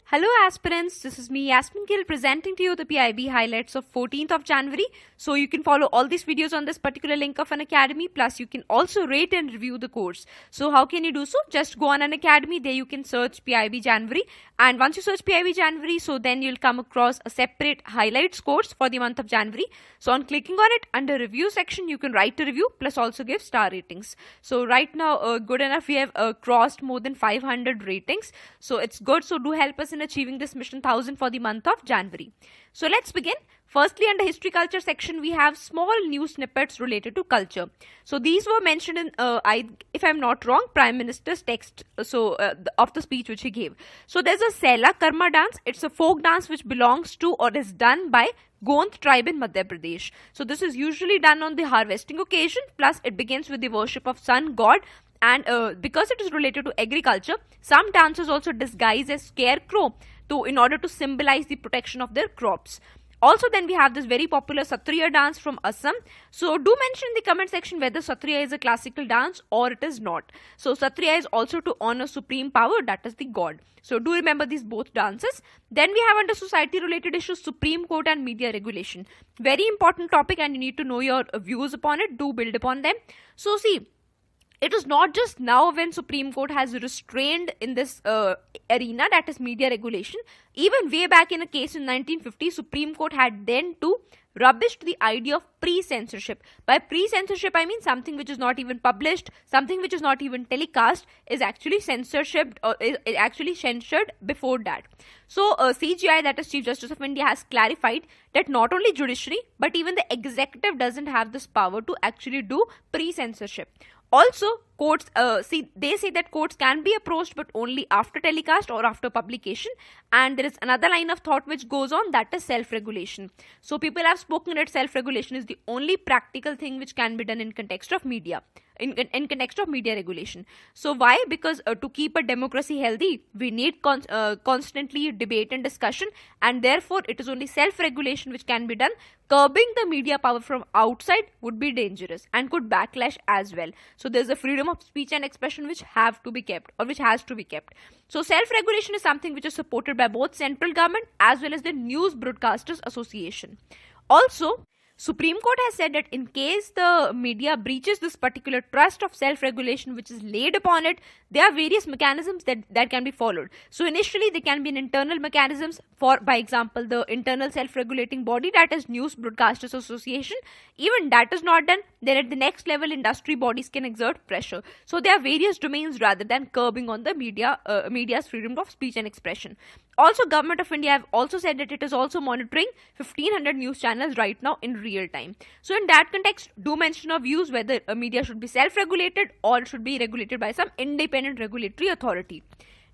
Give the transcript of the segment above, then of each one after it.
Hello aspirants, this is me Yasmin Gill presenting to you the PIB highlights of 14th of January. So you can follow all these videos on this particular link of an academy, plus you can also rate and review the course. So how can you do so? Just go on an academy, there you can search PIB January, and once you search PIB January, so then you'll come across a separate highlights course for the month of January. So on clicking on it, under review section you can write a review plus also give star ratings. So right now good enough, we have crossed more than 500 ratings, so it's good. So do help us in achieving this mission 1000 for the month of January. So let's begin. Firstly, under history culture section, we have small news snippets related to culture. So these were mentioned in, if I'm not wrong, Prime Minister's text of the speech which he gave. So there's a Sela Karma dance. It's a folk dance which belongs to or is done by Gond tribe in Madhya Pradesh. So this is usually done on the harvesting occasion, plus it begins with the worship of sun god. And because it is related to agriculture, some dances also disguise as scarecrow in order to symbolize the protection of their crops. Also, then we have this very popular Satriya dance from Assam. So do mention in the comment section whether Satriya is a classical dance or it is not. So Satriya is also to honor supreme power, that is the god. So do remember these both dances. Then we have under society related issues, Supreme Court and media regulation. Very important topic, and you need to know your views upon it. Do build upon them. So see, it is not just now when Supreme Court has restrained in this arena, that is media regulation. Even way back in a case in 1950, Supreme Court had then to rubbished the idea of pre-censorship. By pre-censorship, I mean something which is not even published, something which is not even telecast is actually censorship or is actually censored before that. So CGI, that is Chief Justice of India, has clarified that not only judiciary but even the executive doesn't have this power to actually do pre-censorship. Also, courts, they say that courts can be approached but only after telecast or after publication. And there is another line of thought which goes on, that is self-regulation. So people have spoken that self-regulation is the only practical thing which can be done in context of media. In context of media regulation. So why? Because to keep a democracy healthy, we need constantly debate and discussion, and therefore it is only self-regulation which can be done. Curbing the media power from outside would be dangerous and could backlash as well. So there's a freedom of speech and expression which have to be kept, or which has to be kept. So self-regulation is something which is supported by both central government as well as the News Broadcasters Association. Also, Supreme Court has said that in case the media breaches this particular trust of self-regulation which is laid upon it, there are various mechanisms that can be followed. So initially there can be an internal mechanisms for, by example, the internal self-regulating body, that is News Broadcasters Association. Even that is not done, then at the next level industry bodies can exert pressure. So there are various domains rather than curbing on the media's freedom of speech and expression. Also, Government of India have also said that it is also monitoring 1500 news channels right now in real time. So in that context, do mention of views whether a media should be self-regulated or should be regulated by some independent regulatory authority.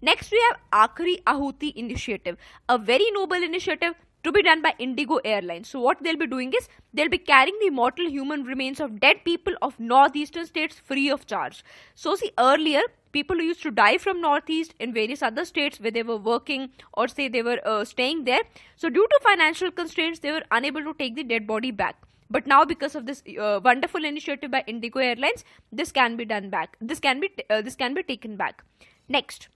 Next, we have Aakhri Ahuti initiative, a very noble initiative to be done by Indigo Airlines. So what they'll be doing is, they'll be carrying the mortal human remains of dead people of northeastern states free of charge. So see, earlier, people who used to die from northeast in various other states where they were working or say they were staying there, so due to financial constraints, they were unable to take the dead body back. But now, because of this wonderful initiative by Indigo Airlines, this can be done back. This can be taken back. Next,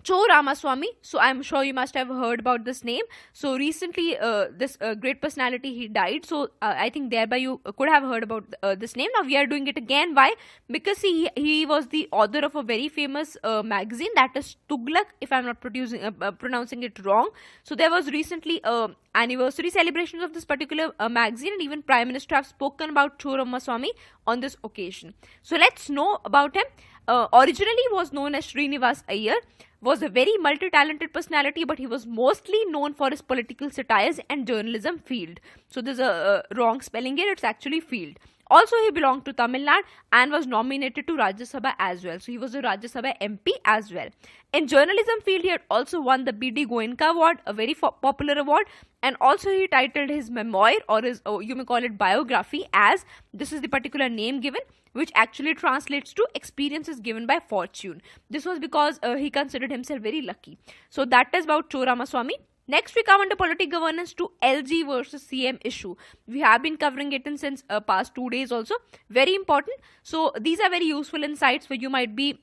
Cho Ramaswamy. So I'm sure you must have heard about this name. So recently this great personality, he died. So I think thereby you could have heard about this name. Now we are doing it again. Why? Because he was the author of a very famous magazine, that is Tughlaq, if I'm not pronouncing it wrong. So there was recently anniversary celebrations of this particular magazine, and even Prime Minister have spoken about Cho Ramaswamy on this occasion. So let's know about him. Originally was known as Srinivas Iyer, was a very multi-talented personality, but he was mostly known for his political satires and journalism field. So there's a wrong spelling here, it's actually field. Also, he belonged to Tamil Nadu and was nominated to Rajya Sabha as well. So he was a Rajya Sabha MP as well. In journalism field, he had also won the B.D. Goenka Award, a very popular award, and also he titled his memoir, or his, you may call it biography, as, this is the particular name given, which actually translates to experiences given by fortune. This was because he considered himself very lucky. So that is about Cho Ramaswamy. Next, we come under political governance to LG versus CM issue. We have been covering it in since past 2 days also. Very important. So these are very useful insights where you might be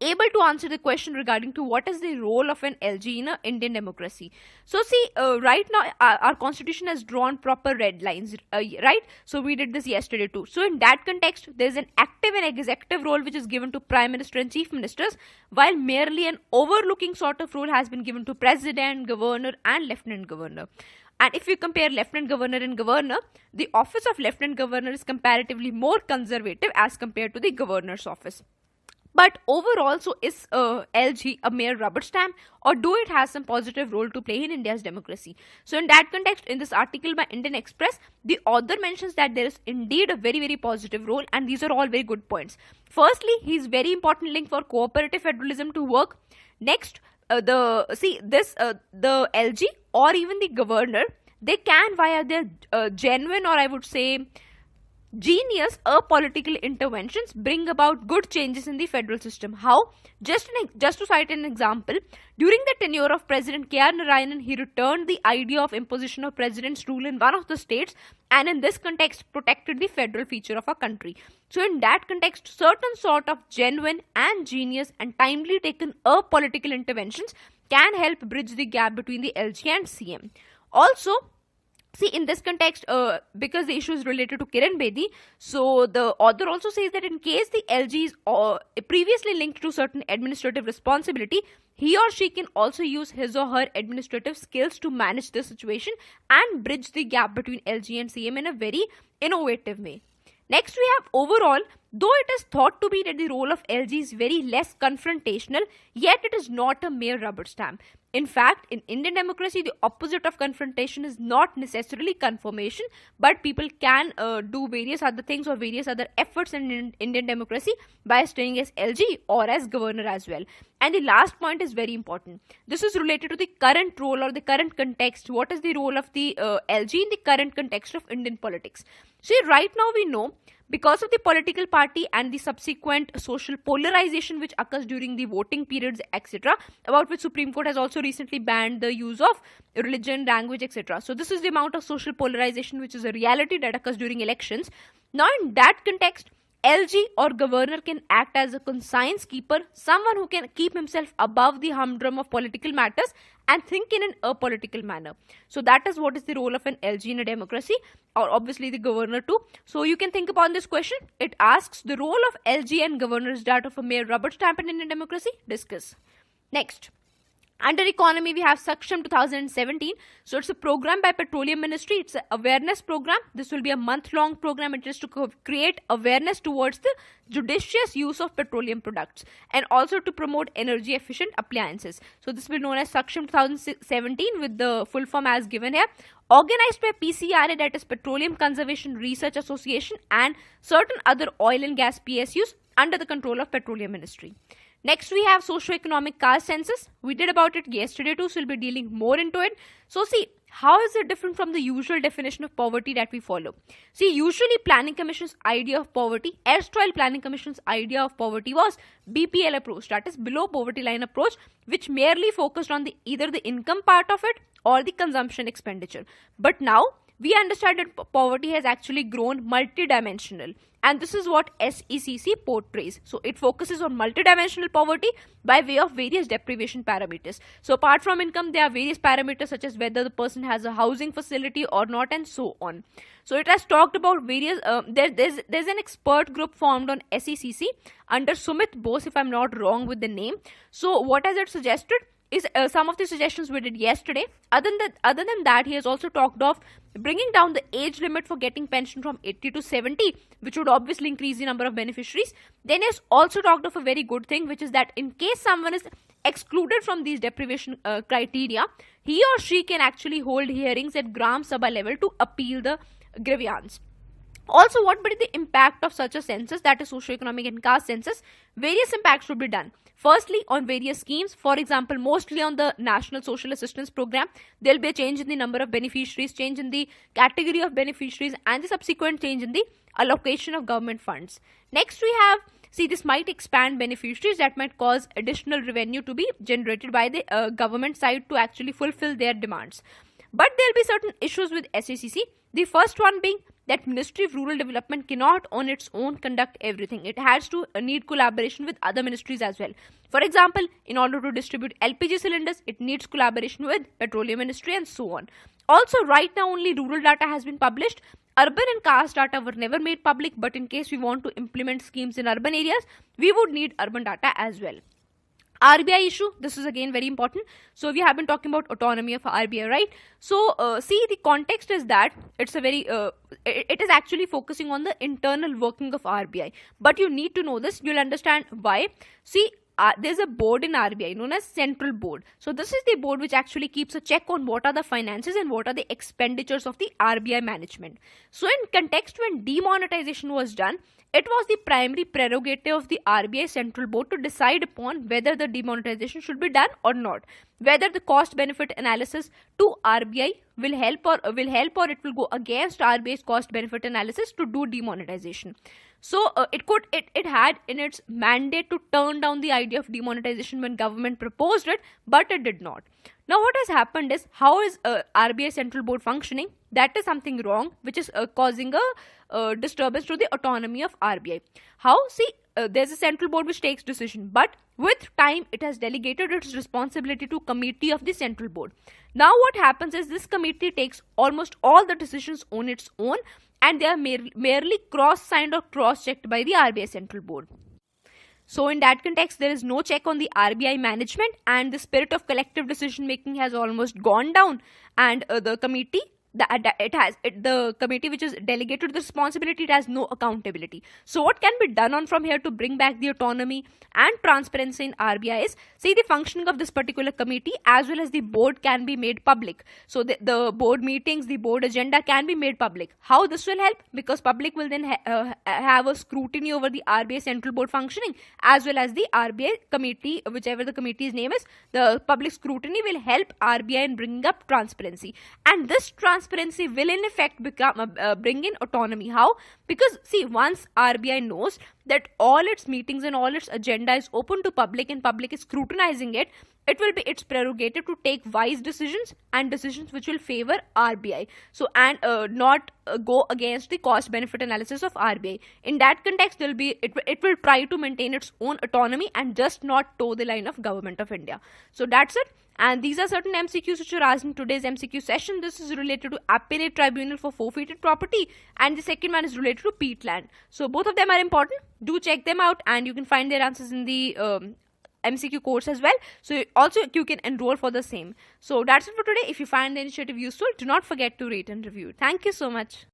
able to answer the question regarding to what is the role of an LG in a Indian democracy. So see, right now our constitution has drawn proper red lines, right? So we did this yesterday too. So in that context, there is an active and executive role which is given to prime minister and chief ministers, while merely an overlooking sort of role has been given to president, governor and lieutenant governor. And if you compare lieutenant governor and governor, the office of lieutenant governor is comparatively more conservative as compared to the governor's office. But overall, so is LG a mere rubber stamp, or do it has some positive role to play in India's democracy? So in that context, in this article by Indian Express, the author mentions that there is indeed a very, very positive role, and these are all very good points. Firstly, he is very important link for cooperative federalism to work. Next, the LG or even the governor, they can via their genuine, or I would say genius apolitical interventions, bring about good changes in the federal system. How? Just to cite an example, during the tenure of President K.R. Narayanan, he returned the idea of imposition of president's rule in one of the states, and in this context protected the federal feature of our country. So in that context, certain sort of genuine and genius and timely taken apolitical interventions can help bridge the gap between the LG and CM. Also, see, in this context, because the issue is related to Kiran Bedi, so the author also says that in case the LG is previously linked to certain administrative responsibility, he or she can also use his or her administrative skills to manage the situation and bridge the gap between LG and CM in a very innovative way. Next, we have overall, though it is thought to be that the role of LG is very less confrontational, yet it is not a mere rubber stamp. In fact, in Indian democracy, the opposite of confrontation is not necessarily confirmation, but people can do various other things or various other efforts in Indian democracy by staying as LG or as governor as well. And the last point is very important. This is related to the current role or the current context. What is the role of the LG in the current context of Indian politics? See, right now we know, because of the political party and the subsequent social polarization which occurs during the voting periods, etc., about which Supreme Court has also recently banned the use of religion, language, etc. So this is the amount of social polarization which is a reality that occurs during elections. Now in that context, LG or governor can act as a conscience keeper, someone who can keep himself above the humdrum of political matters and think in an apolitical manner. So that is what is the role of an LG in a democracy, or obviously the governor too. So you can think upon this question. It asks the role of LG and governor is that of a mere rubber stamp in Indian democracy. Discuss. Next. Under economy, we have Saksham 2017. So it's a program by Petroleum Ministry. It's an awareness program. This will be a month-long program. It is to create awareness towards the judicious use of petroleum products and also to promote energy efficient appliances. So this will be known as Saksham 2017 with the full form as given here. Organized by PCRA, that is Petroleum Conservation Research Association, and certain other oil and gas PSUs under the control of Petroleum Ministry. Next, we have socio-economic caste census. We did about it yesterday too, so we'll be dealing more into it. So see, how is it different from the usual definition of poverty that we follow? See, usually Planning Commission's idea of poverty, erstwhile Planning Commission's idea of poverty was BPL approach, that is below poverty line approach, which merely focused on either the income part of it or the consumption expenditure. But now, we understand that poverty has actually grown multidimensional, and this is what SECC portrays. So it focuses on multidimensional poverty by way of various deprivation parameters. So apart from income, there are various parameters such as whether the person has a housing facility or not, and so on. So it has talked about various, there's an expert group formed on SECC under Sumit Bose, if I'm not wrong with the name. So what has it suggested? Is some of the suggestions we did yesterday. Other than that, he has also talked of bringing down the age limit for getting pension from 80 to 70, which would obviously increase the number of beneficiaries. Then he has also talked of a very good thing, which is that in case someone is excluded from these deprivation criteria, he or she can actually hold hearings at Gram Sabha level to appeal the grievance. Also, what would be the impact of such a census, that is socio-economic and caste census? Various impacts would be done. Firstly, on various schemes, for example, mostly on the National Social Assistance Program, there will be a change in the number of beneficiaries, change in the category of beneficiaries, and the subsequent change in the allocation of government funds. Next, we have, see, this might expand beneficiaries, that might cause additional revenue to be generated by the government side to actually fulfill their demands. But there will be certain issues with SECC. The first one being that Ministry of Rural Development cannot on its own conduct everything. It has to need collaboration with other ministries as well. For example, in order to distribute LPG cylinders, it needs collaboration with Petroleum Ministry and so on. Also, right now only rural data has been published. Urban and caste data were never made public, but in case we want to implement schemes in urban areas, we would need urban data as well. RBI issue, this is again very important. So we have been talking about autonomy of RBI, right? So see, the context is that it's a very it is actually focusing on the internal working of RBI, but you need to know this. You'll understand why. See, there's a board in RBI known as Central Board. So this is the board which actually keeps a check on what are the finances and what are the expenditures of the RBI management. So in context, when demonetization was done, it was the primary prerogative of the RBI Central Board to decide upon whether the demonetization should be done or not, whether the cost benefit analysis to RBI will help or it will go against RBI's cost benefit analysis to do demonetization. So it had in its mandate to turn down the idea of demonetization when government proposed it, but it did not. Now what has happened is, how is RBI Central Board functioning? That is something wrong, which is causing a disturbance to the autonomy of RBI. How? See, there's a central board which takes decision, but with time it has delegated its responsibility to committee of the central board. Now what happens is, this committee takes almost all the decisions on its own, and they are merely cross-signed or cross-checked by the RBI Central Board. So in that context, there is no check on the RBI management, and the spirit of collective decision making has almost gone down, and the committee the committee which is delegated the responsibility, it has no accountability. So what can be done on from here to bring back the autonomy and transparency in RBI is, see, the functioning of this particular committee as well as the board can be made public. So the board meetings, the board agenda can be made public. How this will help? Because public will then have a scrutiny over the RBI Central Board functioning as well as the RBI committee, whichever the committee's name is. The public scrutiny will help RBI in bringing up transparency, and this transparency will in effect bring in autonomy. How? Because see, once RBI knows that all its meetings and all its agenda is open to public and public is scrutinizing it, it will be its prerogative to take wise decisions and decisions which will favor RBI. So and not go against the cost benefit analysis of RBI. In that context, it will try to maintain its own autonomy and just not toe the line of Government of India. So that's it. And these are certain MCQs which are asked in today's MCQ session. This is related to appellate tribunal for forfeited property, and the second one is related to peatland. So both of them are important. Do check them out, and you can find their answers in the MCQ course as well. So also you can enroll for the same. So that's it for today. If you find the initiative useful, do not forget to rate and review. Thank you so much.